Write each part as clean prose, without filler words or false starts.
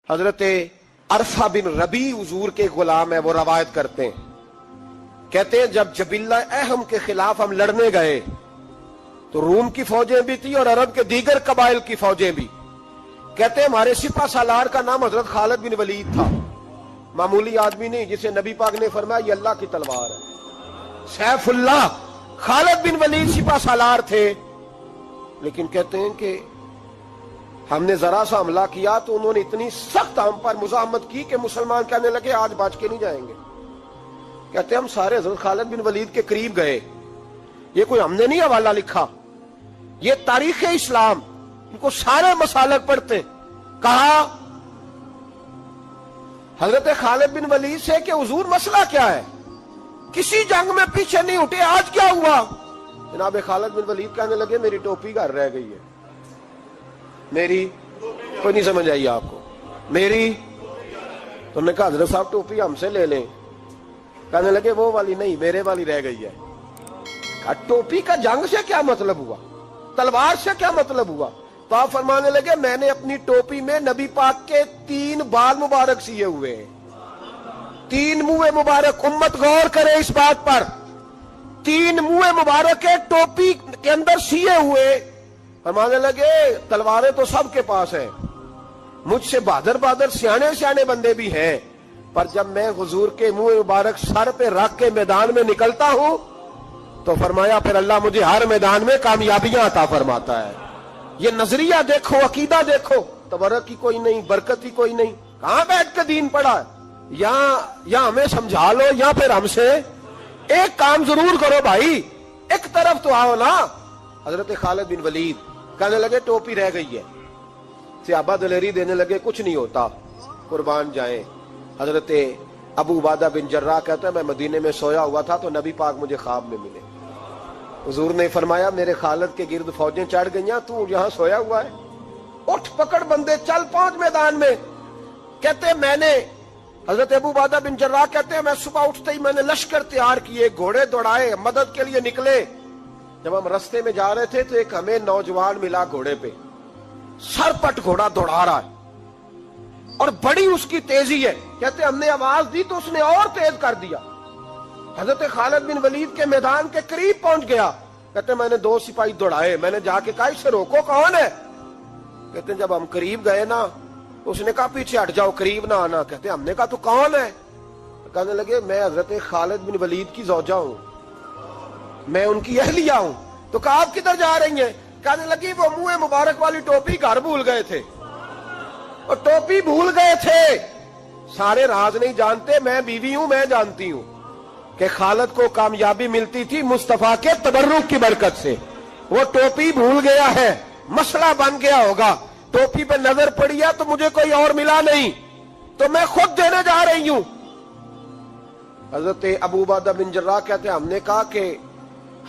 حضرت عرفہ بن ربی حضور کے غلام ہے، وہ روایت کرتے ہیں، کہتے ہیں جب جبلہ اہم کے خلاف ہم لڑنے گئے تو روم کی فوجیں بھی تھی اور عرب کے دیگر قبائل کی فوجیں بھی. کہتے ہیں ہمارے سپہ سالار کا نام حضرت خالد بن ولید تھا، معمولی آدمی نہیں جسے نبی پاک نے فرمایا یہ اللہ کی تلوار ہے. سیف اللہ خالد بن ولید سپہ سالار تھے، لیکن کہتے ہیں کہ ہم نے ذرا سا حملہ کیا تو انہوں نے اتنی سخت ہم پر مزاحمت کی کہ مسلمان کہنے لگے آج بچ کے نہیں جائیں گے. کہتے ہیں ہم سارے حضرت خالد بن ولید کے قریب گئے، یہ کوئی ہم نے نہیں حوالہ لکھا، یہ تاریخ اسلام، ان کو سارے مسالک پڑھتے. کہا حضرت خالد بن ولید سے کہ حضور مسئلہ کیا ہے، کسی جنگ میں پیچھے نہیں اٹھے، آج کیا ہوا؟ جناب خالد بن ولید کہنے لگے میری ٹوپی گھر رہ گئی ہے. میری کوئی نہیں سمجھ آئی آپ کو؟ میری تو نے کہا حضرت صاحب ٹوپی ہم سے لے لیں. کہنے لگے وہ والی نہیں، میرے والی رہ گئی ہے. ٹوپی کا جنگ سے کیا مطلب ہوا، تلوار سے کیا مطلب ہوا؟ تو آپ فرمانے لگے میں نے اپنی ٹوپی میں نبی پاک کے 3 بال مبارک سیے ہوئے ہیں، 3 منہ مبارک. امت غور کرے اس بات پر، 3 منہ مبارک کے ٹوپی کے اندر سیے ہوئے. فرمانے لگے تلواریں تو سب کے پاس ہیں، مجھ سے بہادر سیانے بندے بھی ہیں، پر جب میں حضور کے منہ مبارک سر پہ رکھ کے میدان میں نکلتا ہوں تو فرمایا پھر اللہ مجھے ہر میدان میں کامیابیاں عطا فرماتا ہے. یہ نظریہ دیکھو، عقیدہ دیکھو، تبرک کی کوئی نہیں، برکت کی کوئی نہیں. کہاں بیٹھ کے دین پڑھا؟ یا ہمیں سمجھا لو یا پھر ہم سے ایک کام ضرور کرو بھائی، ایک طرف تو آؤ نا. حضرت خالد بن ولید کہنے لگے ٹوپی رہ گئی ہے. صحابہ دلیری دینے لگے کچھ نہیں ہوتا، قربان جائیں. حضرت ابو عبیدہ بن جراح کہتا ہے میں مدینے میں سویا ہوا تھا تو نبی پاک مجھے خواب میں ملے. حضور نے فرمایا میرے خالد کے گرد فوجیں چڑھ گئیں، تو یہاں سویا ہوا ہے، اٹھ پکڑ بندے چل پہنچ میدان میں. کہتے میں نے حضرت ابو عبیدہ بن جراح کہتے ہیں میں صبح اٹھتے ہی میں نے لشکر تیار کیے، گھوڑے دوڑائے، مدد کے لیے نکلے. جب ہم رستے میں جا رہے تھے تو ایک ہمیں نوجوان ملا گھوڑے پہ، سر پٹ گھوڑا دوڑا رہا ہے اور بڑی اس کی تیزی ہے. کہتے ہم نے آواز دی تو اس نے اور تیز کر دیا. حضرت خالد بن ولید کے میدان کے قریب پہنچ گیا. کہتے میں نے 2 سپاہی دوڑائے، میں نے جا کے کہا اسے روکو، کون ہے؟ کہتے جب ہم قریب گئے نا اس نے کہا پیچھے ہٹ جاؤ، قریب نہ آنا. کہتے ہم نے کہا تو کون ہے؟ کہنے لگے میں حضرت خالد بن ولید کی زوجہ ہوں، میں ان کی اہلیہ ہوں. تو کہا آپ کدھر جا رہی ہیں؟ کہنے لگی وہ منہ مبارک والی ٹوپی گھر بھول گئے تھے، اور ٹوپی بھول گئے تھے. سارے راز نہیں جانتے، میں بیوی ہوں، میں جانتی ہوں کہ خالد کو کامیابی ملتی تھی مصطفیٰ کے تبرک کی برکت سے. وہ ٹوپی بھول گیا ہے، مسئلہ بن گیا ہوگا. ٹوپی پہ نظر پڑی ہے تو مجھے کوئی اور ملا نہیں تو میں خود دینے جا رہی ہوں. حضرت ابو عبیدہ بن جراح کہتے ہیں ہم نے کہا کہ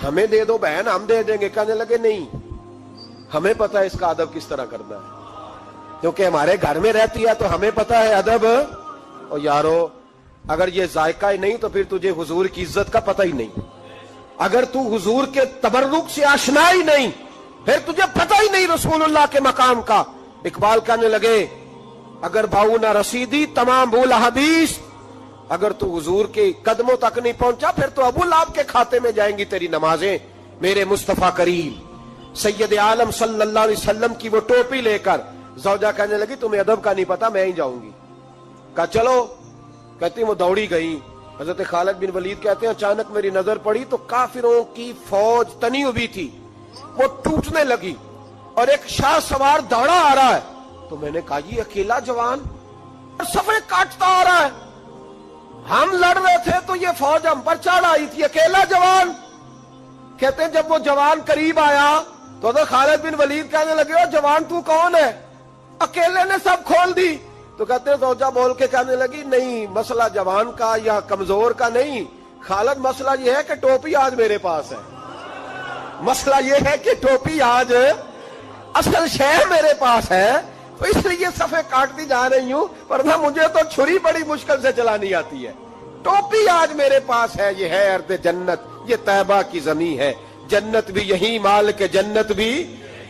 ہمیں دے دو بہن، ہم دے دیں گے. کہنے لگے نہیں، ہمیں پتا ہے اس کا ادب کس طرح کرنا ہے، کیونکہ ہمارے گھر میں رہتی ہے تو ہمیں پتا ہے ادب. اور یارو اگر یہ ذائقہ ہی نہیں تو پھر تجھے حضور کی عزت کا پتہ ہی نہیں. اگر تو حضور کے تبرک سے آشنا ہی نہیں پھر تجھے پتہ ہی نہیں رسول اللہ کے مقام کا. اقبال کہنے لگے اگر بھاؤ نہ رسیدی تمام بھول حدیث، اگر تو حضور کے قدموں تک نہیں پہنچا پھر تو ابو لہب کے کھاتے میں جائیں گی تیری نمازیں. میرے مصطفیٰ کریم سید عالم صلی اللہ علیہ وسلم کی وہ ٹوپی لے کر زوجہ کہنے لگی تمہیں ادب کا نہیں پتا، میں ہی جاؤں گی. کہا چلو. کہتی وہ دوڑی گئی. حضرت خالد بن ولید کہتے ہیں اچانک میری نظر پڑی تو کافروں کی فوج تنی ہوئی تھی، وہ ٹوٹنے لگی اور ایک شاہ سوار دوڑا آ رہا ہے. تو میں نے کہا یہ اکیلا جوان صفے کاٹتا آ رہا ہے، ہم لڑ رہے تھے تو یہ فوج ہم پر چڑھ آئی تھی، اکیلا جوان. کہتے ہیں جب وہ جوان قریب آیا تو حضرت خالد بن ولید کہنے لگے او جوان تو کون ہے؟ اکیلے نے سب کھول دی. تو کہتے ہیں زوجہ بول کے کہنے لگی نہیں، مسئلہ جوان کا یا کمزور کا نہیں خالد، مسئلہ یہ ہے کہ ٹوپی آج میرے پاس ہے. مسئلہ یہ ہے کہ ٹوپی آج اصل شے میرے پاس ہے تو اس لیے صفے کاٹتی جا رہی ہوں، ورنہ مجھے تو چھری بڑی مشکل سے چلانی آتی ہے. ٹوپی آج میرے پاس ہے. یہ ہے ارض جنت، یہ طیبہ کی زمین ہے، جنت بھی یہی، مال کے جنت بھی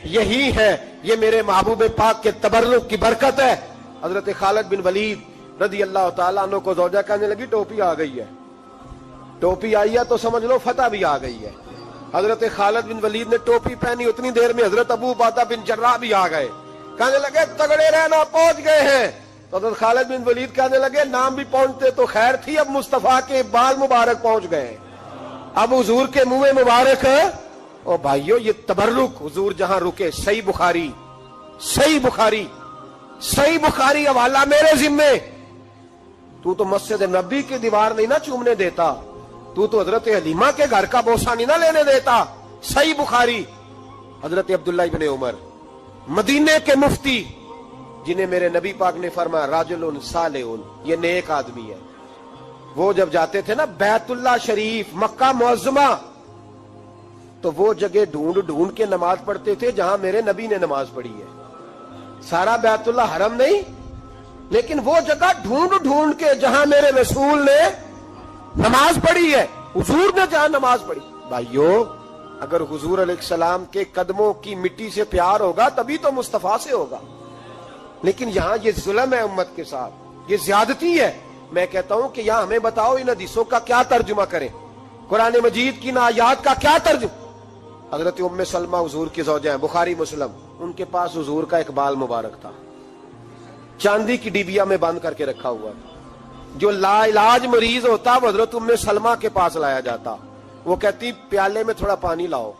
یہی ہے. یہ میرے محبوب پاک کے تبرک کی برکت ہے. حضرت خالد بن ولید رضی اللہ تعالیٰ عنہ کو زوجہ کہنے لگی ٹوپی آ گئی ہے. ٹوپی آئی ہے تو سمجھ لو فتح بھی آ گئی ہے. حضرت خالد بن ولید نے ٹوپی پہنی، اتنی دیر میں حضرت ابو عبیدہ بن جراح بھی آ گئے. کہنے لگے تگڑے رہنا، پہنچ گئے ہیں. تو حضرت خالد بن ولید کہنے لگے نام بھی پہنچتے تو خیر تھی، اب مصطفیٰ کے بال مبارک پہنچ گئے، اب حضور کے منہ مبارک. او بھائیو یہ تبرک حضور جہاں رکے. صحیح بخاری، صحیح بخاری، صحیح بخاری حوالہ میرے ذمے. تو مسجد نبی کی دیوار نہیں نہ چومنے دیتا، تو حضرت حلیمہ کے گھر کا بوسہ نہیں نہ لینے دیتا. صحیح بخاری. حضرت عبداللہ ابن عمر مدینے کے مفتی، جنہیں میرے نبی پاک نے فرمایا راجل صالح، یہ نیک آدمی ہے. وہ جب جاتے تھے نا بیت اللہ شریف مکہ معظمہ، تو وہ جگہ ڈھونڈ ڈھونڈ کے نماز پڑھتے تھے جہاں میرے نبی نے نماز پڑھی ہے. سارا بیت اللہ حرم نہیں، لیکن وہ جگہ ڈھونڈ ڈھونڈ کے جہاں میرے رسول نے نماز پڑھی ہے، حضور نے جہاں نماز پڑھی. بھائیو اگر حضور علیہ السلام کے قدموں کی مٹی سے پیار ہوگا تبھی تو مصطفیٰ سے ہوگا. لیکن یہاں یہ ظلم ہے امت کے ساتھ، یہ زیادتی ہے. میں کہتا ہوں کہ یہاں ہمیں بتاؤ ان حدیثوں کا کیا ترجمہ کریں، قرآن مجید کی آیات کا کیا ترجمہ. حضرت ام سلمہ حضور کی زوجہ ہیں، بخاری مسلم. ان کے پاس حضور کا ایک بال مبارک تھا، چاندی کی ڈیبیا میں بند کر کے رکھا ہوا. جو لا علاج مریض ہوتا وہ حضرت ام سلمہ کے پاس لایا جاتا. وہ کہتی پیالے میں تھوڑا پانی لاؤ.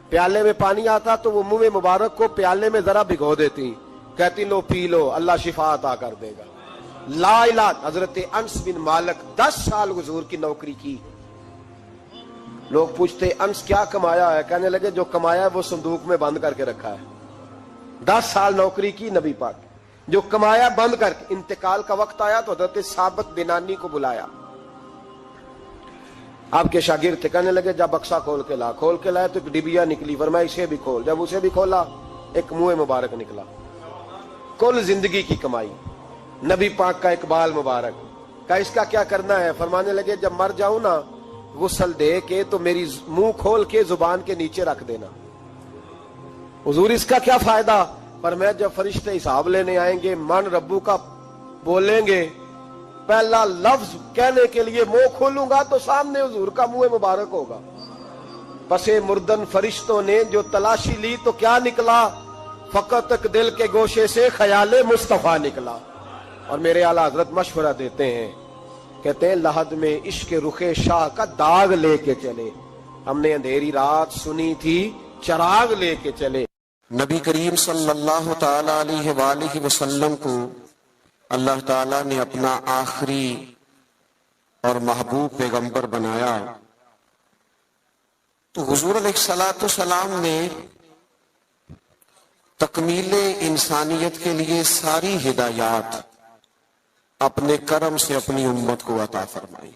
پیالے میں پانی آتا تو وہ منہ مبارک کو پیالے میں ذرا بھگو دیتی، کہتی لو پی لو، اللہ شفا عطا کر دے گا. لا علاج. حضرت انس بن مالک 10 سال حضور کی نوکری کی. لوگ پوچھتے انس کیا کمایا ہے؟ کہنے لگے جو کمایا ہے وہ صندوق میں بند کر کے رکھا ہے. 10 سال نوکری کی نبی پاک، جو کمایا بند کر کے. انتقال کا وقت آیا تو حضرت ثابت بنانی کو بلایا. آپ کے شاگرد تھے، کہنے لگے جب بکسا کھول کے لا. کھول کے لائے تو ایک ڈبیا نکلی، فرمایا اسے بھی کھول. جب اسے بھی کھولا ایک منہ مبارک نکلا. کل زندگی کی کمائی، نبی پاک کا اقبال مبارک کا. اس کا کیا کرنا ہے؟ فرمانے لگے جب مر جاؤں نا غسل دے کے تو میری منہ کھول کے زبان کے نیچے رکھ دینا. حضور اس کا کیا فائدہ؟ پر میں جب فرشتے حساب لینے آئیں گے من ربو کا بولیں گے، پہلا لفظ کہنے کے لیے منہ کھولوں گا تو سامنے حضور کا منہ مبارک ہوگا. پسے مردن فرشتوں نے جو تلاشی لی تو کیا نکلا؟ فقط ایک دل کے گوشے سے خیال مصطفیٰ نکلا. اور میرے اعلیٰ حضرت مشورہ دیتے ہیں، کہتے ہیں لحد میں عشق رخ شاہ کا داغ لے کے چلے. ہم نے اندھیری رات سنی تھی چراغ لے کے چلے. نبی کریم صلی اللہ تعالی علیہ وآلہ وسلم کو اللہ تعالیٰ نے اپنا آخری اور محبوب پیغمبر بنایا، تو حضور علیہ السلام نے تکمیل انسانیت کے لیے ساری ہدایات اپنے کرم سے اپنی امت کو عطا فرمائی.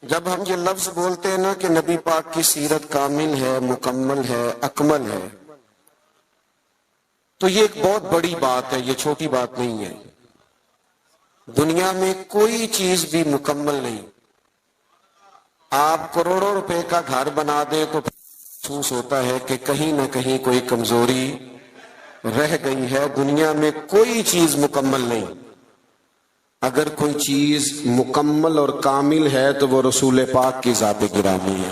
جب ہم یہ لفظ بولتے ہیں نا کہ نبی پاک کی سیرت کامل ہے، مکمل ہے، اکمل ہے، تو یہ ایک بہت بڑی بات ہے، یہ چھوٹی بات نہیں ہے. دنیا میں کوئی چیز بھی مکمل نہیں. آپ کروڑوں روپے کا گھر بنا دیں تو محسوس ہوتا ہے کہ کہیں نہ کہیں کوئی کمزوری رہ گئی ہے. دنیا میں کوئی چیز مکمل نہیں. اگر کوئی چیز مکمل اور کامل ہے تو وہ رسول پاک کی ذات گرامی ہے.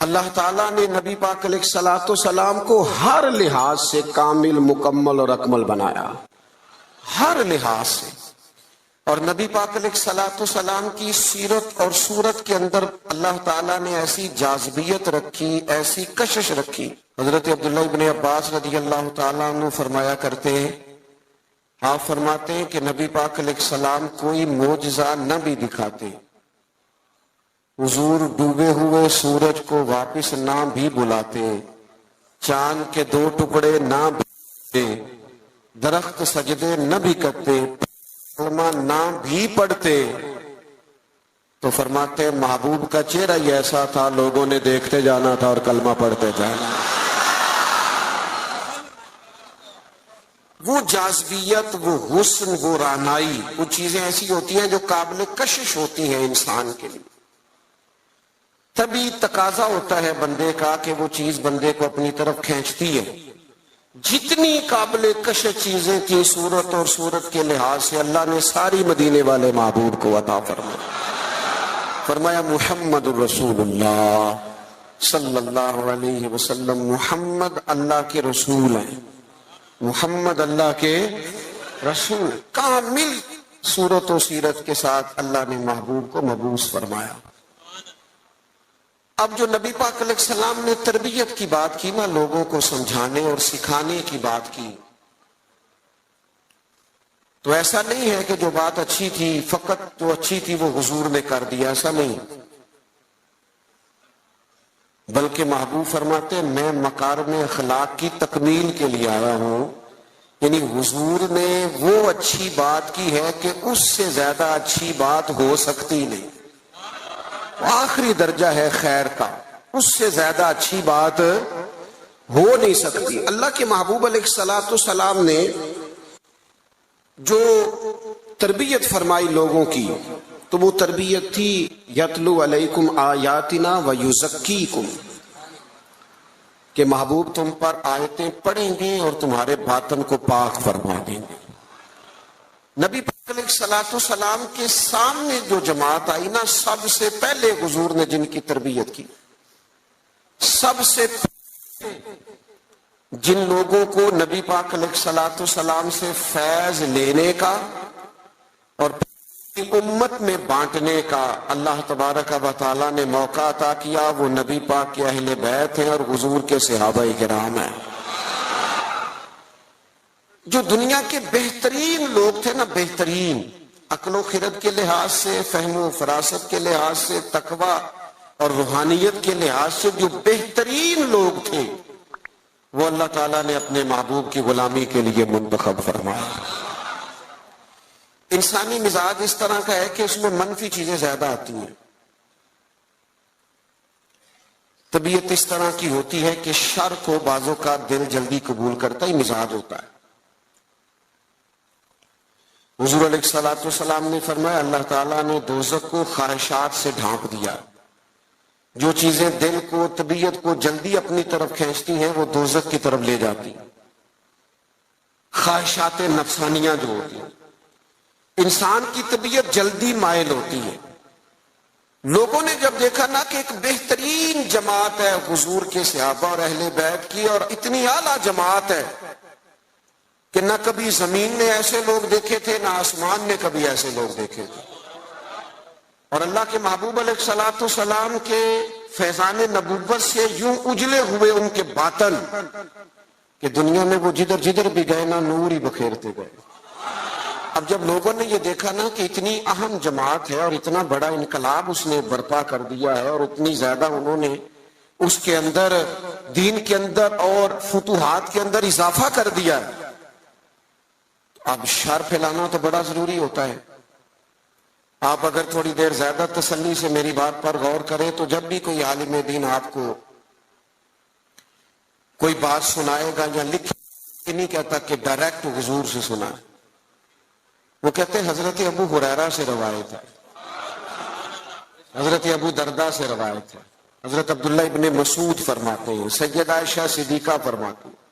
اللہ تعالیٰ نے نبی پاک علیہ السلام کو ہر لحاظ سے کامل، مکمل اور اکمل بنایا، ہر لحاظ سے. اور نبی پاک علیہ السلام کی سیرت اور صورت کے اندر اللہ تعالیٰ نے ایسی جاذبیت رکھی، ایسی کشش رکھی. حضرت عبداللہ ابن عباس رضی اللہ تعالیٰ عنہ فرمایا کرتے ہیں، آپ فرماتے ہیں کہ نبی پاک علیہ السلام کوئی معجزہ نہ بھی دکھاتے، حضور ڈوبے ہوئے سورج کو واپس نہ بھی بلاتے، چاند کے 2 ٹکڑے نہ بھی، درخت سجدے نہ بھی کرتے، کلمہ نہ بھی پڑھتے، تو فرماتے محبوب کا چہرہ ہی ایسا تھا لوگوں نے دیکھتے جانا تھا اور کلمہ پڑھتے جانا. وہ جاذبیت، وہ حسن، وہ رعنائی، وہ چیزیں ایسی ہوتی ہیں جو قابل کشش ہوتی ہیں انسان کے لیے. تبھی تقاضا ہوتا ہے بندے کا کہ وہ چیز بندے کو اپنی طرف کھینچتی ہے. جتنی قابل کشش چیزیں تھیں صورت اور صورت کے لحاظ سے اللہ نے ساری مدینے والے محبوب کو عطا فرمایا محمد الرسول اللہ صلی اللہ علیہ وسلم، محمد اللہ کے رسول ہیں، محمد اللہ کے رسول، کامل صورت و سیرت کے ساتھ اللہ نے محبوب کو مبعوث فرمایا۔ اب جو نبی پاک علیہ السلام نے تربیت کی بات کی نا، لوگوں کو سمجھانے اور سکھانے کی بات کی، تو ایسا نہیں ہے کہ جو بات اچھی تھی فقط جو اچھی تھی وہ حضور نے کر دیا، ایسا نہیں، بلکہ محبوب فرماتے میں مکارم اخلاق کی تکمیل کے لیے آیا ہوں، یعنی حضور نے وہ اچھی بات کی ہے کہ اس سے زیادہ اچھی بات ہو سکتی نہیں، آخری درجہ ہے خیر کا، اس سے زیادہ اچھی بات ہو نہیں سکتی۔ اللہ کے محبوب علیہ السلام نے جو تربیت فرمائی لوگوں کی، تو وہ تربیت تھی یتلو علیکم آیاتنا ویزکیکم، کہ محبوب تم پر آیتیں پڑھیں گے اور تمہارے باطن کو پاک فرما دیں گے۔ نبی پاک علیہ السلام کے سامنے جو جماعت آئی نا، سب سے پہلے حضور نے جن کی تربیت کی، سب سے جن لوگوں کو نبی پاک علیہ السلام سے فیض لینے کا اور امت میں بانٹنے کا اللہ تبارک و تعالیٰ نے موقع عطا کیا، وہ نبی پاک کے اہل بیت ہیں اور حضور کے صحابہ کرام ہیں۔ جو دنیا کے بہترین لوگ تھے نا، بہترین عقل و خرد کے لحاظ سے، فہم و فراست کے لحاظ سے، تقوی اور روحانیت کے لحاظ سے جو بہترین لوگ تھے، وہ اللہ تعالیٰ نے اپنے محبوب کی غلامی کے لیے منتخب فرمایا۔ انسانی مزاج اس طرح کا ہے کہ اس میں منفی چیزیں زیادہ آتی ہیں، طبیعت اس طرح کی ہوتی ہے کہ شر کو بعضوں کا دل جلدی قبول کرتا ہی مزاج ہوتا ہے۔ حضور علیہ السلام نے فرمایا اللہ تعالیٰ نے دوزخ کو خواہشات سے ڈھانپ دیا، جو چیزیں دل کو طبیعت کو جلدی اپنی طرف کھینچتی ہیں وہ دوزخ کی طرف لے جاتی ہیں، خواہشات نفسانیہ جو ہوتی ہیں، انسان کی طبیعت جلدی مائل ہوتی ہے۔ لوگوں نے جب دیکھا نا کہ ایک بہترین جماعت ہے حضور کے صحابہ اور اہل بیت کی، اور اتنی اعلیٰ جماعت ہے کہ نہ کبھی زمین نے ایسے لوگ دیکھے تھے نہ آسمان نے کبھی ایسے لوگ دیکھے تھے، اور اللہ کے محبوب علیہ السلام کے فیضان نبوت سے یوں اجلے ہوئے ان کے باطن کہ دنیا میں وہ جدھر جدھر بھی گئے نا نور ہی بکھیرتے گئے۔ اب جب لوگوں نے یہ دیکھا نا کہ اتنی اہم جماعت ہے اور اتنا بڑا انقلاب اس نے برپا کر دیا ہے، اور اتنی زیادہ انہوں نے اس کے اندر دین کے اندر اور فتوحات کے اندر اضافہ کر دیا ہے، اب شر پھیلانا تو بڑا ضروری ہوتا ہے۔ آپ اگر تھوڑی دیر زیادہ تسلی سے میری بات پر غور کریں تو جب بھی کوئی عالم دین آپ کو کوئی بات سنائے گا یا لکھے، نہیں کہتا کہ ڈائریکٹ حضور سے سنا ہے، وہ کہتے ہیں حضرت ابو ہریرہ سے روایت ہے، حضرت ابو دردہ سے روایت ہے، حضرت عبداللہ ابن مسعود فرماتے ہیں، سیدہ عائشہ صدیقہ فرماتی ہیں،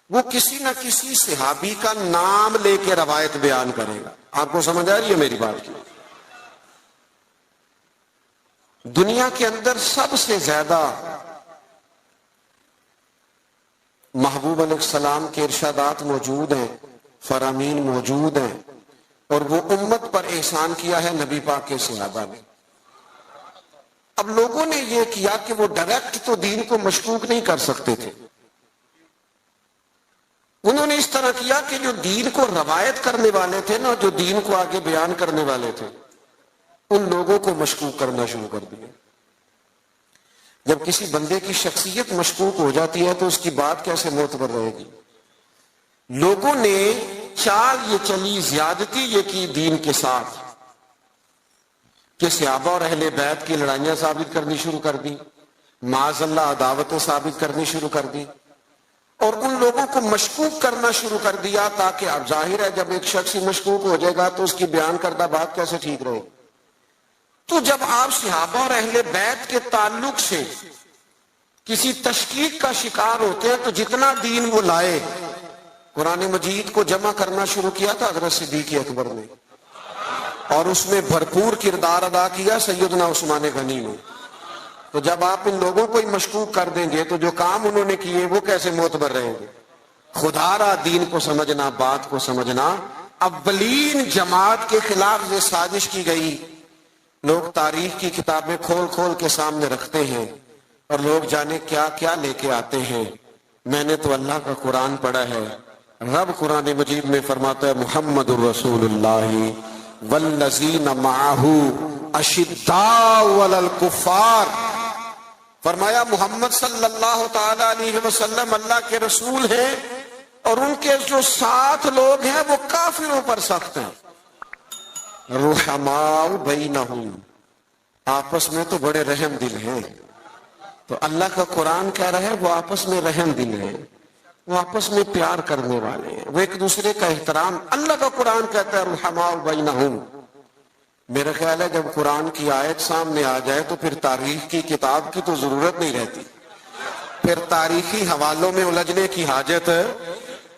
وہ کسی نہ کسی صحابی کا نام لے کے روایت بیان کرے گا۔ آپ کو سمجھ آ رہی ہے میری بات کی؟ دنیا کے اندر سب سے زیادہ محبوب علیہ السلام کے ارشادات موجود ہیں، فرامین موجود ہیں، اور وہ امت پر احسان کیا ہے نبی پاک کے صحابہ نے۔ اب لوگوں نے یہ کیا کہ وہ ڈائریکٹ تو دین کو مشکوک نہیں کر سکتے تھے، انہوں نے اس طرح کیا کہ جو دین کو روایت کرنے والے تھے نا، جو دین کو آگے بیان کرنے والے تھے، ان لوگوں کو مشکوک کرنا شروع کر دیا۔ جب کسی بندے کی شخصیت مشکوک ہو جاتی ہے تو اس کی بات کیسے معتبر رہے گی؟ لوگوں نے چال یہ چلی، زیادتی یہ کی دین کے ساتھ کہ صحابہ اور اہل بیت کی لڑائیاں ثابت کرنی شروع کر دی، معاذ اللہ عداوتیں ثابت کرنی شروع کر دی، اور ان لوگوں کو مشکوک کرنا شروع کر دیا، تاکہ اب ظاہر ہے جب ایک شخص ہی مشکوک ہو جائے گا تو اس کی بیان کردہ بات کیسے ٹھیک رہے۔ تو جب آپ صحابہ اور اہل بیت کے تعلق سے کسی تشکیک کا شکار ہوتے ہیں تو جتنا دین وہ لائے قرآن مجید کو جمع کرنا شروع کیا تھا حضرت صدیق اکبر نے، اور اس میں بھرپور کردار ادا کیا سیدنا عثمان غنی نے. تو جب آپ ان لوگوں کو ہی مشکوک کر دیں گے تو جو کام انہوں نے کیے وہ کیسے معتبر رہیں گے؟ خدا را دین کو سمجھنا، بات کو سمجھنا. اولین جماعت کے خلاف یہ سازش کی گئی. لوگ تاریخ کی کتابیں کھول کھول کے سامنے رکھتے ہیں اور لوگ جانے کیا کیا لے کے آتے ہیں. میں نے تو اللہ کا قرآن پڑھا ہے. رب قرآن مجید میں فرماتا ہے محمد الرسول اللہ والذین معہ اشداء علی الکفار. فرمایا محمد صلی اللہ تعالی علیہ وسلم اللہ کے رسول ہیں اور ان کے جو ساتھ لوگ ہیں وہ کافروں پر سخت ہیں. رحماء بینہم، آپس میں تو بڑے رحم دل ہیں. تو اللہ کا قرآن کہہ رہا ہے وہ آپس میں رحم دل ہیں، وہ آپس میں پیار کرنے والے ہیں، وہ ایک دوسرے کا احترام. اللہ کا قرآن کہتا ہے رحماء بینہم. میرا خیال ہے جب قرآن کی آیت سامنے آ جائے تو پھر تاریخ کی کتاب کی تو ضرورت نہیں رہتی، پھر تاریخی حوالوں میں الجھنے کی حاجت.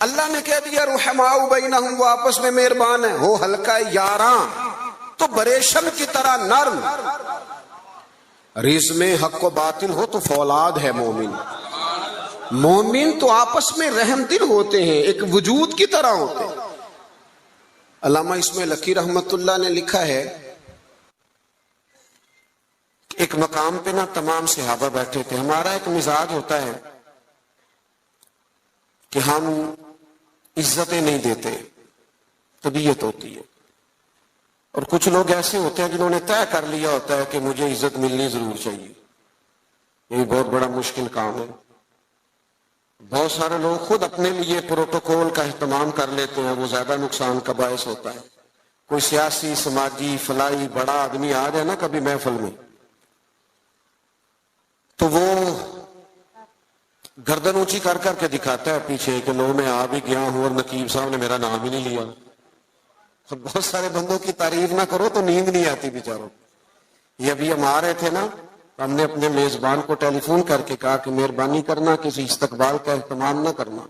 اللہ نے کہہ دیا رحماء بینہم، وہ آپس میں مہربان ہیں. ہو ہلکا یاراں تو بریشم کی طرح نرم. رزم حق و باطل ہو تو فولاد ہے مومن. مومن تو آپس میں رحم دل ہوتے ہیں، ایک وجود کی طرح ہوتے ہیں. علامہ اسماعیل حقی رحمت اللہ نے لکھا ہے ایک مقام پہ نا تمام صحابہ بیٹھے تھے. ہمارا ایک مزاج ہوتا ہے کہ ہم عزتیں نہیں دیتے، طبیعت ہوتی ہے. اور کچھ لوگ ایسے ہوتے ہیں جنہوں نے طے کر لیا ہوتا ہے کہ مجھے عزت ملنی ضرور چاہیے. یہ بہت بڑا مشکل کام ہے. بہت سارے لوگ خود اپنے لیے پروٹوکول کا اہتمام کر لیتے ہیں، وہ زیادہ نقصان کا باعث ہوتا ہے. کوئی سیاسی سماجی فلاحی بڑا آدمی آ جائے نا کبھی محفل میں تو وہ گردن اونچی کر کر کے دکھاتا ہے پیچھے کہ لو میں آ بھی گیا ہوں اور نقیب صاحب نے میرا نام ہی نہیں لیا. بہت سارے بندوں کی تعریف نہ کرو تو نیند نہیں آتی بیچاروں. یہ ابھی ہم آ رہے تھے نا، ہم نے اپنے میزبان کو ٹیلی فون کر کے کہا کہ مہربانی کرنا کسی استقبال کا اہتمام نہ کرنا.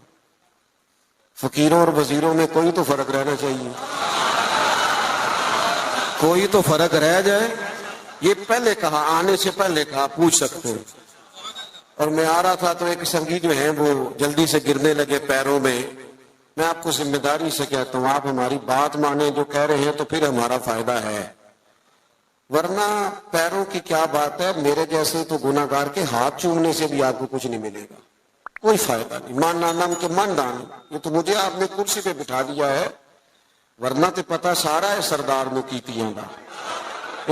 فقیروں اور وزیروں میں کوئی تو فرق رہنا چاہیے، کوئی تو فرق رہ جائے. یہ پہلے کہا، آنے سے پہلے کہا، پوچھ سکتے ہیں. اور میں آ رہا تھا تو ایک سنگی جو ہیں وہ جلدی سے گرنے لگے پیروں میں. میں آپ کو ذمہ داری سے کہتا ہوں آپ ہماری بات مانیں، جو کہہ رہے ہیں تو پھر ہمارا فائدہ ہے، ورنہ پیروں کی کیا بات ہے. میرے جیسے تو گناہگار کے ہاتھ چومنے سے بھی آپ کو کچھ نہیں ملے گا، کوئی فائدہ نہیں. مان نام کے من دان، یہ تو مجھے آپ نے کرسی پہ بٹھا دیا ہے، ورنہ تو پتہ سارا ہے سردار نو کیتیاں دا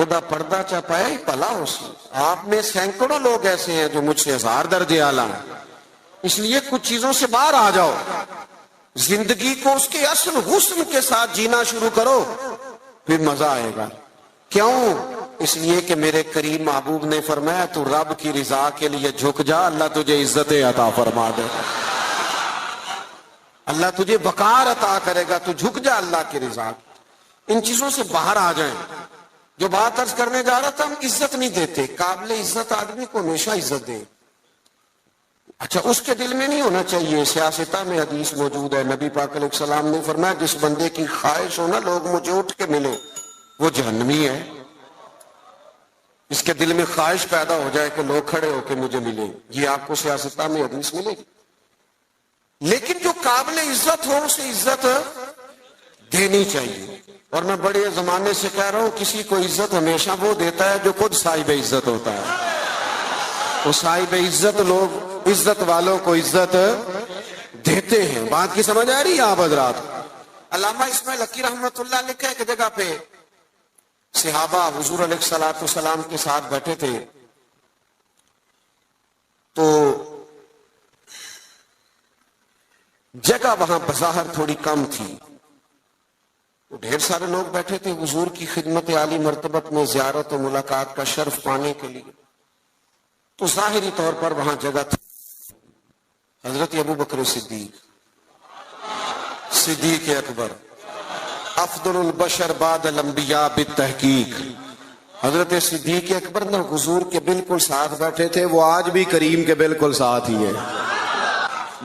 ادا پردہ چپائے ہی پلا ہو سی. آپ میں سینکڑوں لوگ ایسے ہیں جو مجھ سے 1000 درجے اعلیٰ ہیں. اس لیے کچھ چیزوں سے باہر آ جاؤ، زندگی کو اس کے اصل حسن کے ساتھ جینا شروع کرو، پھر مزہ آئے گا. کیوں؟ اس لیے کہ میرے کریم محبوب نے فرمایا تو رب کی رضا کے لیے جھک جا، اللہ تجھے عزت عطا فرما دے، اللہ تجھے وقار عطا کرے گا. تو جھک جا اللہ کی رضا. ان چیزوں سے باہر آ جائیں. جو بات عرض کرنے جا رہا تھا، ہم عزت نہیں دیتے. قابل عزت آدمی کو ہمیشہ عزت دیں. اچھا، اس کے دل میں نہیں ہونا چاہیے. سیاستہ میں حدیث موجود ہے، نبی پاک علیہ السلام نے فرمایا جس بندے کی خواہش ہو نا لوگ مجھے اٹھ کے ملے، وہ جہنمی ہے. اس کے دل میں خواہش پیدا ہو جائے کہ لوگ کھڑے ہو کے مجھے ملیں، یہ آپ کو سیاستہ میں حدیث ملے گی. لیکن جو قابل عزت ہو اسے عزت دینی چاہیے. اور میں بڑے زمانے سے کہہ رہا ہوں کسی کو عزت ہمیشہ وہ دیتا ہے جو خود صاحب عزت ہوتا ہے. وہ صاحب عزت لوگ عزت والوں کو عزت دیتے ہیں. بات کی سمجھ آ رہی ہے آپ حضرات؟ علامہ اسماعیل حقی رحمت اللہ لکھا ہے کہ جگہ پہ صحابہ حضور علیہ الصلوۃ والسلام کے ساتھ بیٹھے تھے تو جگہ وہاں بظاہر تھوڑی کم تھی. ڈھیر سارے لوگ بیٹھے تھے حضور کی خدمت عالی مرتبت میں زیارت و ملاقات کا شرف پانے کے لیے. تو ظاہری طور پر وہاں جگہ تھی. حضرت ابو بکر صدیق اکبر افضل البشر بعد الانبیاء بالتحقیق، حضرت صدیق اکبر نے حضور کے بالکل ساتھ بیٹھے تھے. وہ آج بھی کریم کے بالکل ساتھ ہی ہے،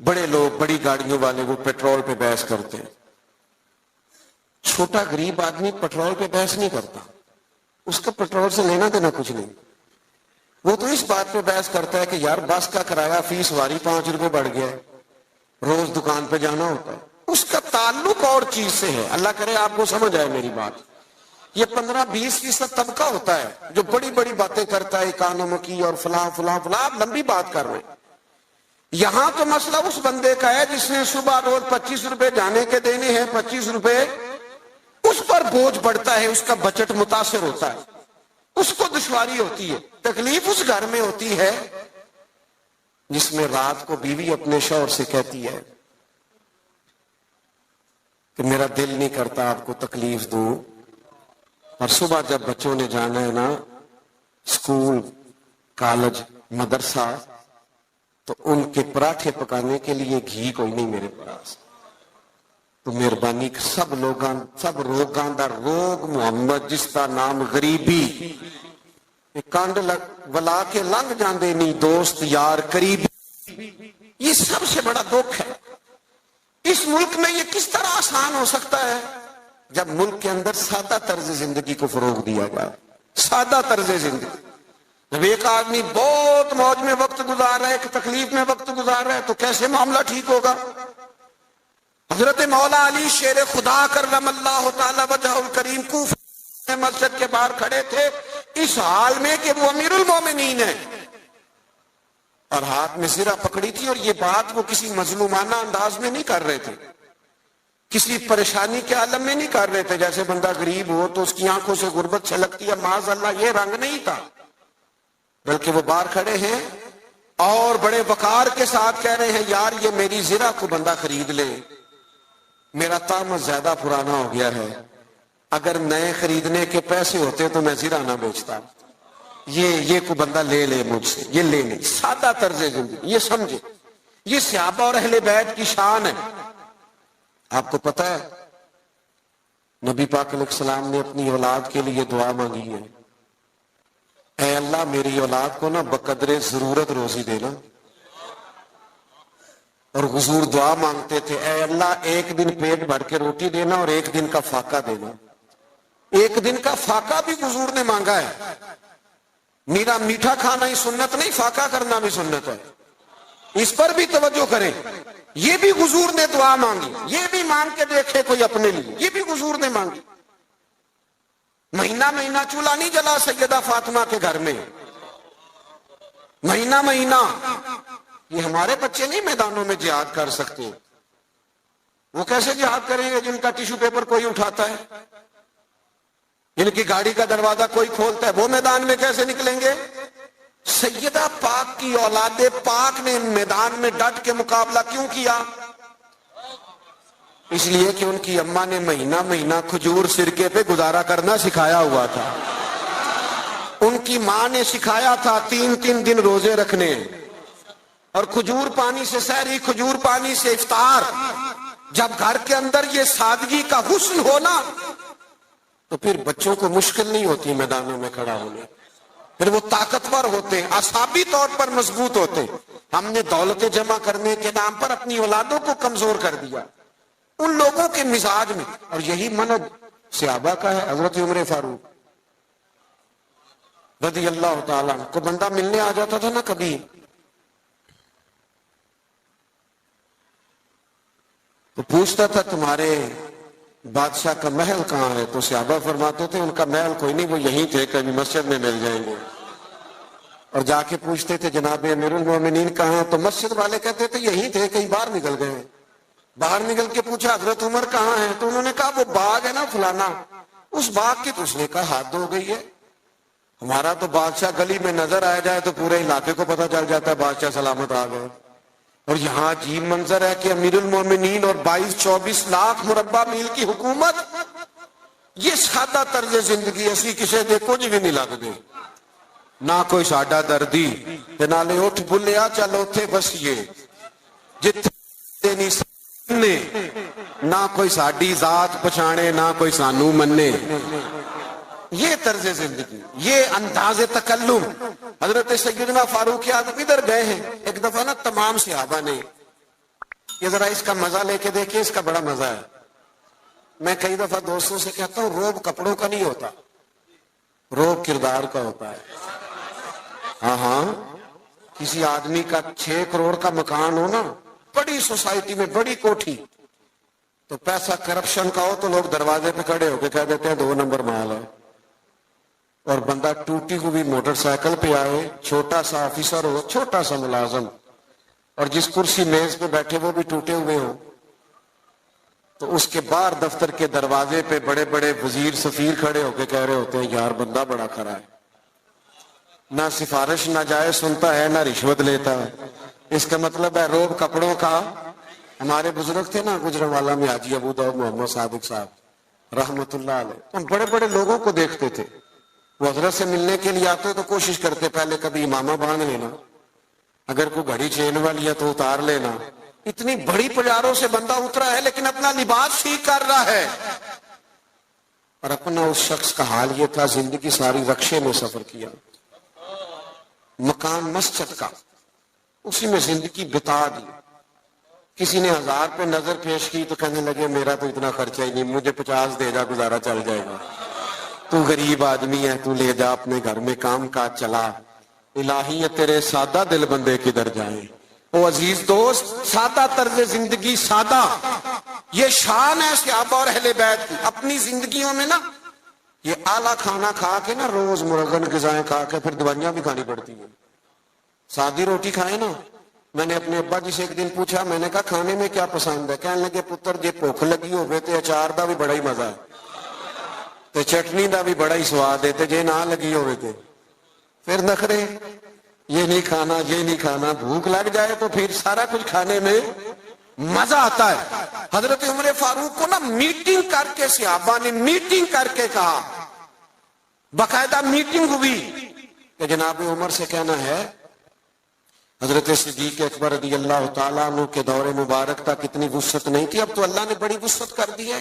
بڑے لوگ بڑی گاڑیوں والے وہ پیٹرول پہ بحث کرتے ہیں. چھوٹا غریب آدمی پیٹرول پہ بحث نہیں کرتا, اس کا پیٹرول سے لینا دینا کچھ نہیں. وہ تو اس بات پہ بحث کرتا ہے کہ یار بس کا کرایہ فی سواری 5 روپے بڑھ گیا ہے, روز دکان پہ جانا ہوتا ہے. اس کا تعلق اور چیز سے ہے. اللہ کرے آپ کو سمجھ آئے میری بات. یہ 15-20% طبقہ ہوتا ہے جو بڑی بڑی باتیں کرتا ہے اکانومی کی اور فلاں فلاں فلاں. آپ لمبی بات کر رہے ہیں. یہاں تو مسئلہ اس بندے کا ہے جس نے صبح روز 25 روپے جانے کے دینے ہیں, 25 روپے اس پر بوجھ پڑتا ہے, اس کا بجٹ متاثر ہوتا ہے, اس کو دشواری ہوتی ہے. تکلیف اس گھر میں ہوتی ہے جس میں رات کو بیوی اپنے شوہر سے کہتی ہے کہ میرا دل نہیں کرتا آپ کو تکلیف دوں, اور صبح جب بچوں نے جانا ہے نا اسکول, کالج, مدرسہ, تو ان کے پراٹھے پکانے کے لیے گھی کوئی نہیں میرے پاس. تو مہربانی سب روگاں دا روگ محمد جس کا نام غریبی, کانڈ ولا کے لنگ جاندے نہیں دوست یار قریبی. یہ سب سے بڑا دکھ ہے. اس ملک میں یہ کس طرح آسان ہو سکتا ہے جب ملک کے اندر سادہ طرز زندگی کو فروغ دیا جائے. سادہ طرز زندگی. جب ایک آدمی بہت موج میں وقت گزار رہا ہے, ایک تکلیف میں وقت گزار رہا ہے, تو کیسے معاملہ ٹھیک ہوگا؟ حضرت مولا علی شیر خدا کرم اللہ تعالی وجہ الکریم کوفہ مسجد کے باہر کھڑے تھے اس حال میں کہ وہ امیر المومنین ہیں, اور ہاتھ میں زرہ پکڑی تھی. اور یہ بات وہ کسی مظلومانہ انداز میں نہیں کر رہے تھے, کسی پریشانی کے عالم میں نہیں کر رہے تھے. جیسے بندہ غریب ہو تو اس کی آنکھوں سے غربت چھلکتی ہے, معاذ اللہ یہ رنگ نہیں تھا. بلکہ وہ باہر کھڑے ہیں اور بڑے وقار کے ساتھ کہہ رہے ہیں یار یہ میری زرہ کو بندہ خرید لے, میرا طعمت زیادہ پرانا ہو گیا ہے, اگر نئے خریدنے کے پیسے ہوتے تو میں زرہ نہ بیچتا. یہ کو بندہ لے لے مجھ سے, یہ لے لے. سادہ طرز زندگی, یہ سمجھے. یہ صحابہ اور اہل بیت کی شان ہے. آپ کو پتہ ہے نبی پاک علیہ السلام نے اپنی اولاد کے لیے دعا مانگی ہے, اے اللہ میری اولاد کو نا بقدر ضرورت روزی دینا. اور حضور دعا مانگتے تھے اے اللہ ایک دن پیٹ بھر کے روٹی دینا اور ایک دن کا فاقہ دینا. ایک دن کا فاقہ بھی حضور نے مانگا ہے. میرا میٹھا کھانا ہی سنت نہیں, فاقہ کرنا بھی سنت ہے. اس پر بھی توجہ کریں. یہ بھی حضور نے دعا مانگی. یہ بھی مانگ کے دیکھے کوئی اپنے لیے, یہ بھی حضور نے مانگی. مہینہ مہینہ چولہا نہیں جلا سیدہ فاطمہ کے گھر میں, مہینہ مہینہ. یہ ہمارے بچے نہیں میدانوں میں جہاد کر سکتے. وہ کیسے جہاد کریں گے جن کا ٹیشو پیپر کوئی اٹھاتا ہے, جن کی گاڑی کا دروازہ کوئی کھولتا ہے, وہ میدان میں کیسے نکلیں گے؟ سیدہ پاک کی اولاد پاک نے میدان میں ڈٹ کے مقابلہ کیوں کیا؟ اس لیے کہ ان کی اماں نے مہینہ مہینہ کھجور سرکے پہ گزارا کرنا سکھایا ہوا تھا. ان کی ماں نے سکھایا تھا 3 دن روزے رکھنے, اور کھجور پانی سے سحری, کھجور پانی سے افطار. جب گھر کے اندر یہ سادگی کا حسن ہونا تو پھر بچوں کو مشکل نہیں ہوتی میدانوں میں کھڑا ہونے, پھر وہ طاقتور ہوتے, اعصابی طور پر مضبوط ہوتے. ہم نے دولت جمع کرنے کے نام پر اپنی اولادوں کو کمزور کر دیا ان لوگوں کے مزاج میں. اور یہی منہج صحابہ کا ہے. حضرت عمر فاروق رضی اللہ تعالیٰ کو بندہ ملنے آ جاتا تھا نا کبھی, تو پوچھتا تھا تمہارے بادشاہ کا محل کہاں ہے؟ تو صحابہ فرماتے تھے ان کا محل کوئی نہیں, وہ یہیں تھے, کبھی مسجد میں مل جائیں گے. اور جا کے پوچھتے تھے جناب امیر المومنین کہاں؟ تو مسجد والے کہتے تھے یہیں تھے, کہیں باہر نکل گئے. باہر نکل کے پوچھا حضرت عمر کہاں ہیں؟ تو انہوں نے کہا وہ باغ ہے نا فلانا, اس باغ کی. تو اس نے کہا حد ہو گئی ہے, ہمارا تو بادشاہ گلی میں نظر آ جائے تو پورے علاقے کو پتہ چل جاتا ہے بادشاہ سلامت آ گئے. اور یہاں عجیب منظر ہے کہ امیر المومنین اور 22-24 لاکھ مربع میل کی حکومت. یہ سادہ طرز زندگی اسی کسی دے کچھ بھی نہیں لگتے. نہ کوئی ساڈا دردی تے نالے اٹھ بلیا چل اوتھے بسیے جتھے نہیں سنے, نہ کوئی ساڈی ذات پچھانے نہ کوئی سانو منے. یہ طرز زندگی, یہ انداز تکلم. حضرت سیدنا فاروق اعظم ادھر گئے ہیں ایک دفعہ نا, تمام صحابہ نے یہ ذرا اس کا مزہ لے کے دیکھیں، اس کا بڑا مزہ ہے۔ میں کئی دفعہ دوستوں سے کہتا ہوں روب کپڑوں کا نہیں ہوتا، روب کردار کا ہوتا ہے۔ ہاں کسی آدمی کا 6 کروڑ کا مکان ہو نا، بڑی سوسائٹی میں بڑی کوٹھی، تو پیسہ کرپشن کا ہو تو لوگ دروازے پہ کھڑے ہو کے کہہ دیتے ہیں 2 نمبر مال ہے۔ اور بندہ ٹوٹی ہوئی موٹر سائیکل پہ آئے، چھوٹا سا آفیسر ہو، چھوٹا سا ملازم، اور جس کرسی میز پہ بیٹھے وہ بھی ٹوٹے ہوئے ہوں، تو اس کے باہر دفتر کے دروازے پہ بڑے بڑے وزیر سفیر کھڑے ہو کے کہہ رہے ہوتے ہیں یار بندہ بڑا کھرا ہے، نہ سفارش نہ جائے سنتا ہے، نہ رشوت لیتا ہے۔ اس کا مطلب ہے روب کپڑوں کا۔ ہمارے بزرگ تھے نا گجرانوالہ میں حاجی ابو داؤد محمد صادق صاحب رحمت اللہ علیہ، ہم بڑے بڑے لوگوں کو دیکھتے تھے، وہ حضرت سے ملنے کے لیے آتے تو کوشش کرتے پہلے کبھی امامہ باندھ لینا، اگر کوئی گھڑی چین والی ہے تو اتار لینا۔ اتنی بڑی پجاروں سے بندہ اترا ہے لیکن اپنا لباس ٹھیک کر رہا ہے، اور اپنا اس شخص کا حال یہ تھا زندگی ساری رکشے میں سفر کیا، مکان مسجد کا، اسی میں زندگی بتا دی۔ کسی نے 1000 پہ نظر پیش کی تو کہنے لگے میرا تو اتنا خرچہ ہی نہیں، مجھے 50 دے جا گزارا چل جائے گا، تو غریب آدمی ہے، تو لے جا اپنے گھر میں کام کاج چلا۔ الہی تیرے سادہ دل بندے کدھر جائیں۔ او عزیز دوست، سادہ طرز زندگی، سادہ، یہ شان ہے صحابہ اور اہل بیت کی۔ اپنی زندگیوں میں نا یہ اعلیٰ کھانا کھا کے نا، روز مرغن غذائیں کھا کے پھر دوائیاں بھی کھانی پڑتی ہیں۔ سادی روٹی کھائیں نا۔ میں نے اپنے ابا جی سے ایک دن پوچھا، میں نے کہا کھانے میں کیا پسند ہے؟ کہنے لگے پتر جے بھوک لگی ہوئے تے اچار دا بھی بڑا ہی مزہ ہے، تے چٹنی دا بھی بڑا ہی سواد ہے، تے جے نہ لگی ہوئے تے پھر نخرے، یہ نہیں کھانا یہ نہیں کھانا۔ بھوک لگ جائے تو پھر سارا کچھ کھانے میں مزہ آتا ہے۔ حضرت عمر فاروق کو نا میٹنگ کر کے صحابہ نے میٹنگ کر کے کہا، باقاعدہ میٹنگ ہوئی کہ جناب عمر سے کہنا ہے حضرت صدیق اکبر رضی اللہ تعالیٰ عنہ کے دور مبارک تک اتنی وسعت نہیں تھی، اب تو اللہ نے بڑی وسعت کر دی ہے،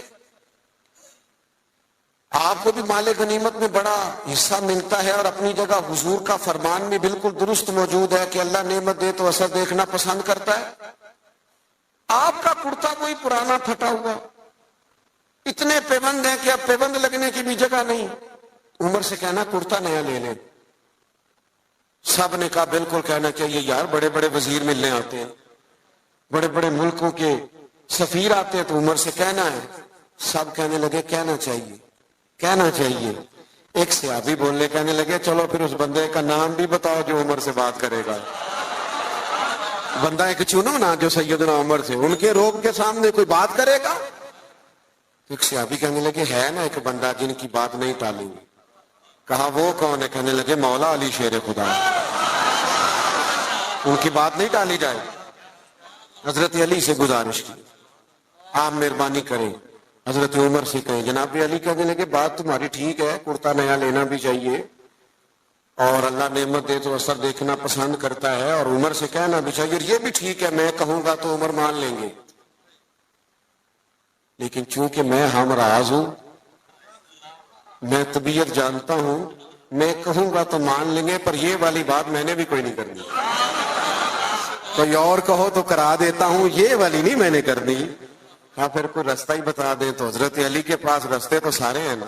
آپ کو بھی مال غنیمت میں بڑا حصہ ملتا ہے، اور اپنی جگہ حضور کا فرمان بھی بالکل درست موجود ہے کہ اللہ نعمت دے تو اثر دیکھنا پسند کرتا ہے۔ آپ کا کرتا کوئی پرانا پھٹا ہوا، اتنے پیبند ہیں کہ اب پیبند لگنے کی بھی جگہ نہیں۔ عمر سے کہنا کرتا نیا لے لیں، سب نے کہا بالکل کہنا چاہیے یار، بڑے بڑے وزیر ملنے آتے ہیں، بڑے بڑے ملکوں کے سفیر آتے ہیں، تو عمر سے کہنا ہے۔ سب کہنے لگے کہنا چاہیے کہنا چاہیے۔ ایک صحابی بولنے کہنے لگے چلو پھر اس بندے کا نام بھی بتاؤ جو عمر سے بات کرے گا۔ بندہ ایک چنو نا جو سیدنا عمر سے، ان کے روب کے سامنے کوئی بات کرے گا۔ ایک صحابی کہنے لگے ہے نا ایک بندہ جن کی بات نہیں ٹالیں گے۔ کہا وہ کون ہے؟ کہنے لگے مولا علی شیر خدا، ان کی بات نہیں ٹالی جائے۔ حضرت علی سے گزارش کی آپ مہربانی کریں، حضرت عمر سے کہیں۔ جناب علی کہنے لگے بات تمہاری ٹھیک ہے، کرتا نیا لینا بھی چاہیے، اور اللہ نعمت دے تو اثر دیکھنا پسند کرتا ہے، اور عمر سے کہنا بھی چاہیے، یہ بھی ٹھیک ہے، میں کہوں گا تو عمر مان لیں گے، لیکن چونکہ میں ہم راز ہوں، میں طبیعت جانتا ہوں، میں کہوں گا تو مان لیں گے، پر یہ والی بات میں نے بھی کوئی نہیں کرنی، کوئی اور کہو تو کرا دیتا ہوں، یہ والی نہیں میں نے کرنی۔ کہا پھر کوئی رستہ ہی بتا دیں۔ تو حضرت علی کے پاس رستے تو سارے ہیں نا،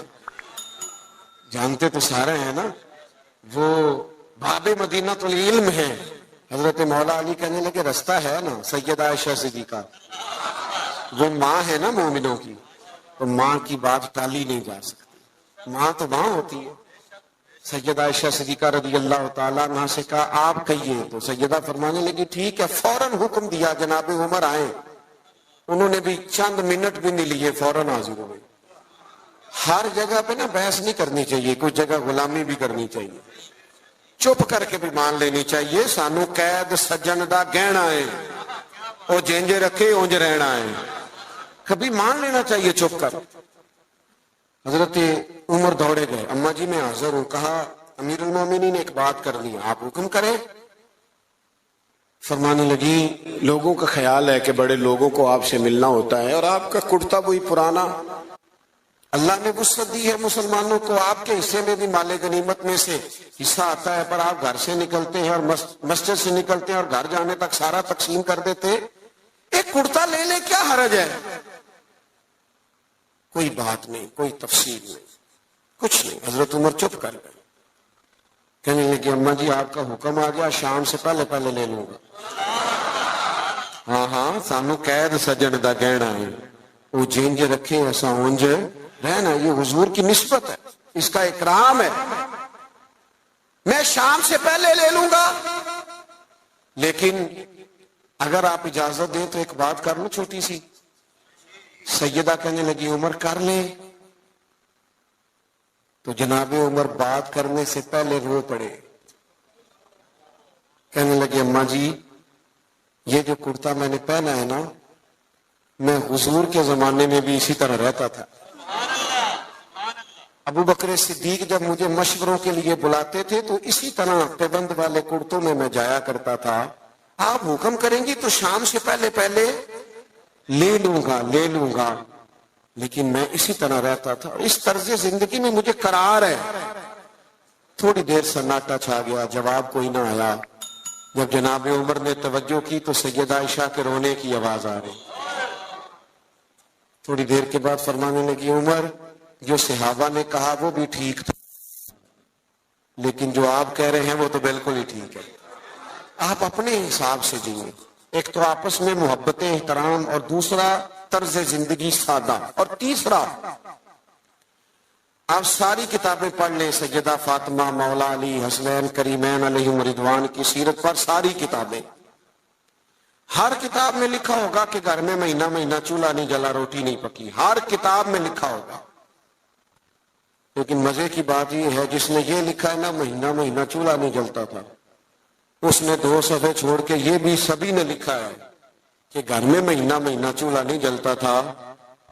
جانتے تو سارے ہیں نا، وہ باب مدینہ العلم ہے۔ حضرت مولا علی کہنے لگے رستہ ہے نا، سیدہ عائشہ صدیقہ، وہ ماں ہے نا مومنوں کی، تو ماں کی بات ٹالی نہیں جا سکتی، ماں تو ماں ہوتی ہے۔ سیدہ عائشہ صدیقہ رضی اللہ تعالیٰ عنہ سے کہا آپ کہیے، تو سیدہ فرمانے لگی ٹھیک ہے، فوراً حکم دیا جناب عمر آئیں۔ انہوں نے بھی چند منٹ بھی نہیں لیے، فوراً حاضر ہوئے۔ ہر جگہ پہ نا بحث نہیں کرنی چاہیے، کچھ جگہ غلامی بھی کرنی چاہیے، چپ کر کے بھی مان لینی چاہیے۔ سانو قید سجن دا گہنا ہے، او جینجے رکھے اونج رہنا ہے، کبھی مان لینا چاہیے چپ کر۔ حضرت عمر دوڑے گئے، اماں جی میں حاضر ہوں۔ کہا امیر المومنین نے ایک بات کر لی، آپ حکم کریں۔ فرمانے لگی لوگوں کا خیال ہے کہ بڑے لوگوں کو آپ سے ملنا ہوتا ہے، اور آپ کا کرتا وہی پرانا، اللہ نے وسعت دی ہے مسلمانوں کو، آپ کے حصے میں بھی مال غنیمت میں سے حصہ آتا ہے، پر آپ گھر سے نکلتے ہیں اور مسجد سے نکلتے ہیں اور گھر جانے تک سارا تقسیم کر دیتے، ایک کرتا لے لے، کیا حرج ہے؟ کوئی بات نہیں، کوئی تفصیل نہیں، کچھ نہیں۔ حضرت عمر چپ کر گئے، کہنے لگے اماں جی آپ کا حکم آ گیا، شام سے پہلے پہلے لے لوں گا۔ ہاں ہاں، سانو قید سجن دا کہنا ہے، وہ جنج رکھے ایسا اونج رہنا، یہ حضور کی نسبت ہے، اس کا اکرام ہے۔ میں شام سے پہلے لے لوں گا، لیکن اگر آپ اجازت دیں تو ایک بات کر لوں چھوٹی سی۔ سیدہ کہنے لگی عمر کر لے، تو جناب عمر بات کرنے سے پہلے رو پڑے، کہنے لگے اماں جی یہ جو کرتا میں نے پہنا ہے نا، میں حضور کے زمانے میں بھی اسی طرح رہتا تھا۔ ابو بکر صدیق جب مجھے مشوروں کے لیے بلاتے تھے تو اسی طرح پیبند والے کرتوں میں جایا کرتا تھا۔ آپ حکم کریں گی تو شام سے پہلے پہلے لے لوں گا، لیکن میں اسی طرح رہتا تھا، اور اس طرز زندگی میں مجھے قرار ہے۔ تھوڑی دیر سناٹا چھا گیا، جواب کوئی نہ آیا۔ جب جناب عمر نے توجہ کی تو سیدہ عائشہ کے رونے کی آواز آ رہی۔ تھوڑی دیر کے بعد فرمانے لگی عمر جو صحابہ نے کہا وہ بھی ٹھیک تھا، لیکن جو آپ کہہ رہے ہیں وہ تو بالکل ہی ٹھیک ہے۔ آپ اپنے حساب سے جیئے، ایک تو آپس میں محبت احترام، اور دوسرا طرز زندگی سادہ، اور تیسرا آپ ساری کتابیں پڑھ لیں، سیدہ فاطمہ، مولا علی، حسنین کریمین علیہم رضوان کی سیرت پر ساری کتابیں، ہر کتاب میں لکھا ہوگا کہ گھر میں مہینہ مہینہ چولہا نہیں جلا، روٹی نہیں پکی، ہر کتاب میں لکھا ہوگا۔ لیکن مزے کی بات یہ ہے جس نے یہ لکھا ہے نا مہینہ مہینہ چولہا نہیں جلتا تھا، اس نے 2 صفحے چھوڑ کے یہ بھی سبھی نے لکھا ہے کہ گھر میں مہینہ مہینہ چولہا نہیں جلتا تھا،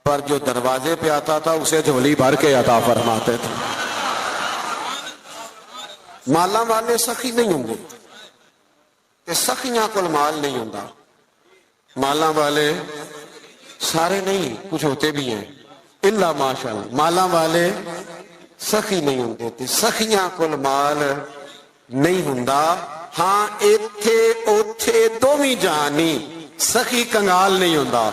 پر جو دروازے پہ آتا تھا اسے جھولی بھر کے عطا فرماتے تھے۔ مالا والے سخی نہیں ہوں گے کہ سخیاں کل مال نہیں ہوں، مالا والے سارے نہیں، کچھ ہوتے بھی ہیں اللہ ماشاءاللہ، مالا والے سخی نہیں ہوں، سخیاں کل مال نہیں ہوں۔ ہاں ایتھے اوتھے دوویں جہانی سخی کنگال نہیں ہوں،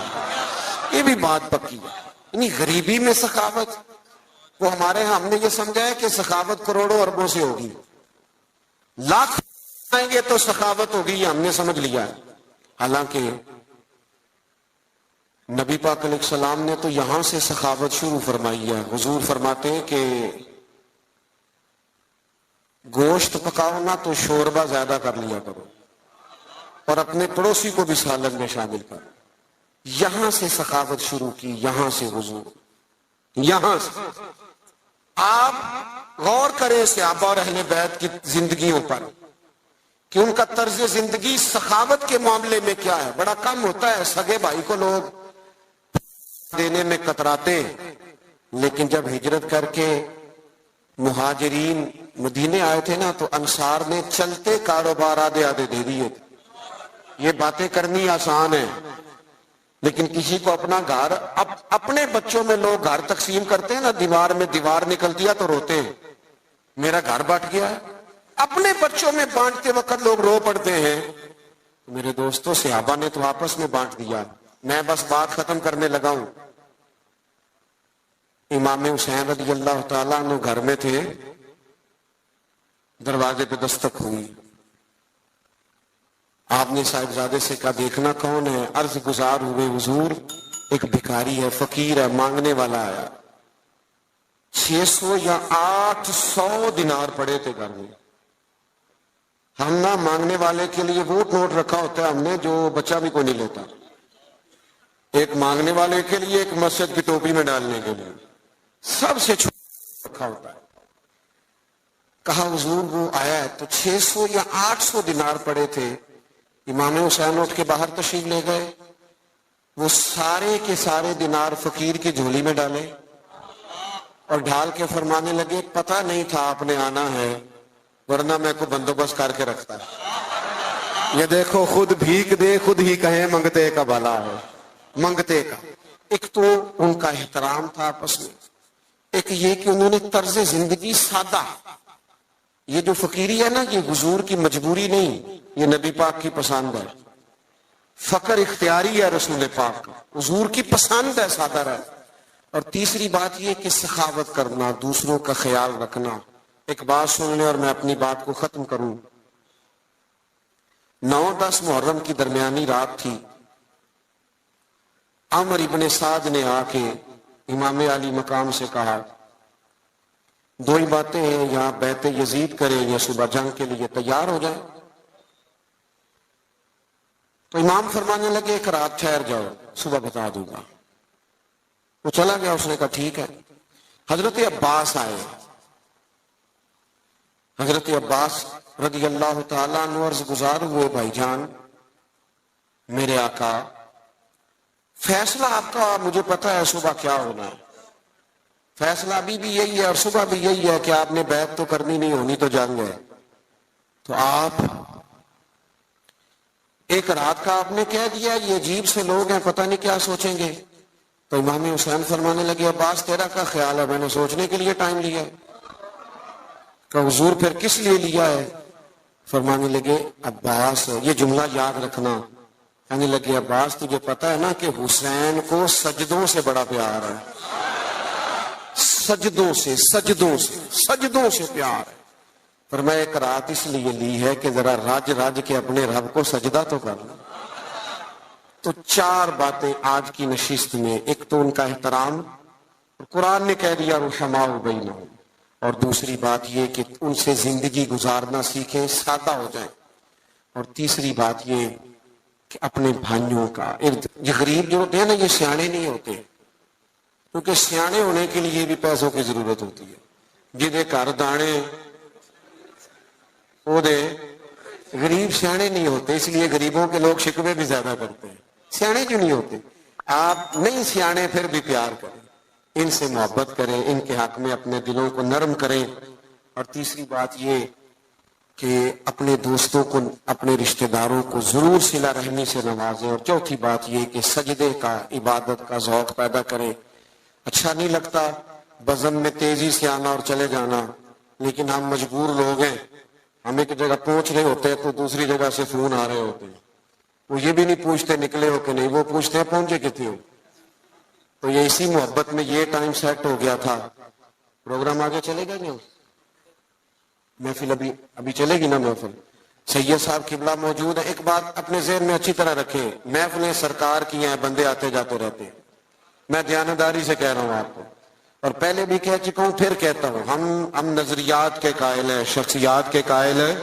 یہ بھی بات پکی ہے۔ یعنی غریبی میں سخاوت، وہ ہمارے ہم نے یہ سمجھا ہے کہ سخاوت کروڑوں اربوں سے ہوگی، لاکھ آئیں گے تو سخاوت ہوگی، یہ ہم نے سمجھ لیا ہے۔ حالانکہ نبی پاک علیہ السلام نے تو یہاں سے سخاوت شروع فرمائی ہے۔ حضور فرماتے ہیں کہ گوشت پکاؤ نا تو شوربہ زیادہ کر لیا کرو، اور اپنے پڑوسی کو بھی سالن میں شامل کرو۔ یہاں سے سخاوت شروع کی، یہاں سے حضور، یہاں سے۔ آپ غور کریں صحابہ اور اہل بیت کی زندگیوں پر کہ ان کا طرز زندگی سخاوت کے معاملے میں کیا ہے۔ بڑا کم ہوتا ہے سگے بھائی کو لوگ دینے میں کتراتے، لیکن جب ہجرت کر کے مہاجرین مدینے آئے تھے نا تو انصار نے چلتے کاروبار آدھے آدھے دے دیے تھے۔ یہ باتیں کرنی آسان ہے، لیکن کسی کو اپنا گھر، اپنے بچوں میں لوگ گھر تقسیم کرتے ہیں نا، دیوار میں دیوار نکلتی ہے تو روتے ہیں میرا گھر بٹ گیا ہے۔ اپنے بچوں میں بانٹتے وقت لوگ رو پڑتے ہیں۔ میرے دوستوں صحابہ نے تو آپس میں بانٹ دیا۔ میں بس بات ختم کرنے لگا ہوں۔ امام حسین رضی اللہ تعالیٰ عنہ گھر میں تھے، دروازے پہ دستک ہوئی، آپ نے صاحبزادے سے کہا دیکھنا کون ہے؟ عرض گزار ہوئے حضور ایک بھکاری ہے، فقیر ہے، مانگنے والا آیا۔ 600 یا 800 دینار پڑے تھے گھر میں۔ ہم نہ مانگنے والے کے لیے وہ نوٹ رکھا ہوتا ہے ہم نے جو بچہ بھی کوئی نہیں لیتا، ایک مانگنے والے کے لیے، ایک مسجد کی ٹوپی میں ڈالنے کے لیے، سب سے چھوٹا رکھا ہوتا ہے۔ کہا حضور وہ آیا ہے، تو 600 یا 800 دینار پڑے تھے۔ امام حسین اٹھ کے باہر تشریف لے گئے، وہ سارے کے سارے دینار فقیر کی جھولی میں ڈالے اور ڈھال کے فرمانے لگے پتہ نہیں تھا آپ نے آنا ہے، ورنہ میں کو بندوبست کر کے رکھتا ہے۔ یہ دیکھو خود بھیک دے خود ہی کہیں منگتے کا بھلا ہے، منگتے کا۔ ایک تو ان کا احترام تھا آپس میں، ایک یہ کہ انہوں نے طرز زندگی سادہ، یہ جو فقیری ہے نا یہ حضور کی مجبوری نہیں، یہ نبی پاک کی پسند ہے۔ فقر اختیاری ہے رسول پاک کا، حضور کی پسند ہے سادہ ہے۔ اور تیسری بات یہ کہ سخاوت کرنا، دوسروں کا خیال رکھنا۔ ایک بات سن لیں اور میں اپنی بات کو ختم کروں۔ 9-10 محرم کی درمیانی رات تھی، عمر ابن سعد نے آ کے امام علی مقام سے کہا 2 ہی باتیں ہیں، یا بیعت یزید کریں یا صبح جنگ کے لیے تیار ہو جائیں۔ تو امام فرمانے لگے ایک رات ٹھہر جاؤ، صبح بتا دوں گا۔ وہ چلا گیا، اس نے کہا ٹھیک ہے۔ حضرت عباس آئے، حضرت عباس رضی اللہ تعالیٰ عنہ عرض گزار ہوئے، بھائی جان میرے آقا، فیصلہ آپ کا مجھے پتا ہے صبح کیا ہونا ہے، فیصلہ ابھی بھی یہی ہے اور صبح بھی یہی ہے کہ آپ نے بیعت تو کرنی نہیں، ہونی تو جنگ ہے، تو آپ ایک رات کا آپ نے کہہ دیا، یہ عجیب سے لوگ ہیں، پتہ نہیں کیا سوچیں گے۔ تو امام حسین فرمانے لگے عباس تیرا کیا خیال ہے، میں نے سوچنے کے لیے ٹائم لیا ہے۔ کہ حضور پھر کس لیے لیا ہے؟ فرمانے لگے عباس یہ جملہ یاد رکھنا، کہنے لگے عباس تجھے پتا ہے نا کہ حسین کو سجدوں سے بڑا پیار ہے، سجدوں سے پیار ہے۔ فرمایا ایک رات اس لیے لی ہے کہ ذرا رج کے اپنے رب کو سجدہ تو کر لیں۔ تو 4 باتیں آج کی نشست میں، ایک تو ان کا احترام، قرآن نے کہہ دیا رحماء بینہم، اور دوسری بات یہ کہ ان سے زندگی گزارنا سیکھیں، سادہ ہو جائیں، اور تیسری بات یہ کہ اپنے بھائیوں کا یہ غریب جو ہوتے ہیں نا، یہ سیانے نہیں ہوتے، کیونکہ سیانے ہونے کے لیے بھی پیسوں کی ضرورت ہوتی ہے۔ جدے گھر دانے وہ دے، غریب سیانے نہیں ہوتے، اس لیے غریبوں کے لوگ شکوے بھی زیادہ کرتے ہیں۔ سیانے کیوں نہیں ہوتے؟ آپ نہیں سیانے پھر بھی پیار کریں، ان سے محبت کریں، ان کے حق میں اپنے دلوں کو نرم کریں۔ اور تیسری بات یہ کہ اپنے دوستوں کو، اپنے رشتہ داروں کو ضرور صلہ رحمی سے نوازیں۔ اور چوتھی بات یہ کہ سجدے کا، عبادت کا ذوق پیدا کریں۔ اچھا نہیں لگتا بزم میں تیزی سے آنا اور چلے جانا، لیکن ہم مجبور لوگ ہیں، ہم ایک جگہ پہنچ رہے ہوتے ہیں تو دوسری جگہ سے فون آ رہے ہوتے ہیں، وہ یہ بھی نہیں پوچھتے نکلے ہو کہ نہیں، وہ پوچھتے ہیں پہنچے کتنے ہو۔ تو یہ اسی محبت میں یہ ٹائم سیٹ ہو گیا تھا۔ پروگرام آگے چلے گا نہیں؟ محفل ابھی چلے گی نا محفل؟ سید صاحب قبلہ موجود ہے۔ ایک بات اپنے ذہن میں اچھی طرح رکھیں، محفلیں سرکار کی ہیں، بندے آتے جاتے رہتے ہیں، میں دیانتداری سے کہہ رہا ہوں آپ کو، اور پہلے بھی کہہ چکا ہوں پھر کہتا ہوں، ہم نظریات کے قائل ہیں، شخصیات کے قائل ہیں۔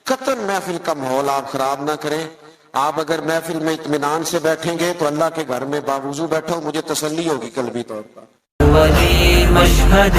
قطعاً محفل کا ماحول آپ خراب نہ کریں۔ آپ اگر محفل میں اطمینان سے بیٹھیں گے تو اللہ کے گھر میں باوضو بیٹھو، مجھے تسلی ہوگی قلبی طور پر۔ ولی مشہد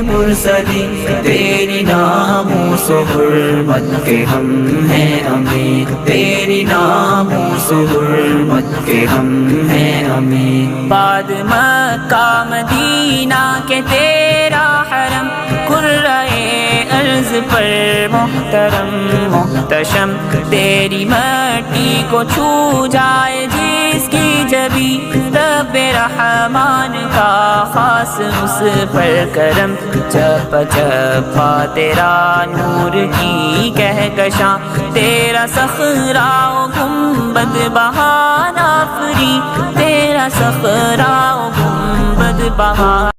مرسلی تیری ناموس و حرمت کے ہم ہیں امین، تیری ناموس و حرمت کے ہم ہیں امین۔ بعد مکہ مدینہ کے تیرا حرم، قرۂ ارض پر محترم محتشم، تیری مٹی کو چھو جائے جس کی جبی، رب رحمان کا خاص اس پر کرم، چپ چپا تیرا نور کی کہکشاں، تیرا صخرہ و گنبد بہانہ فری، تیرا صخرہ و گنبد بہانہ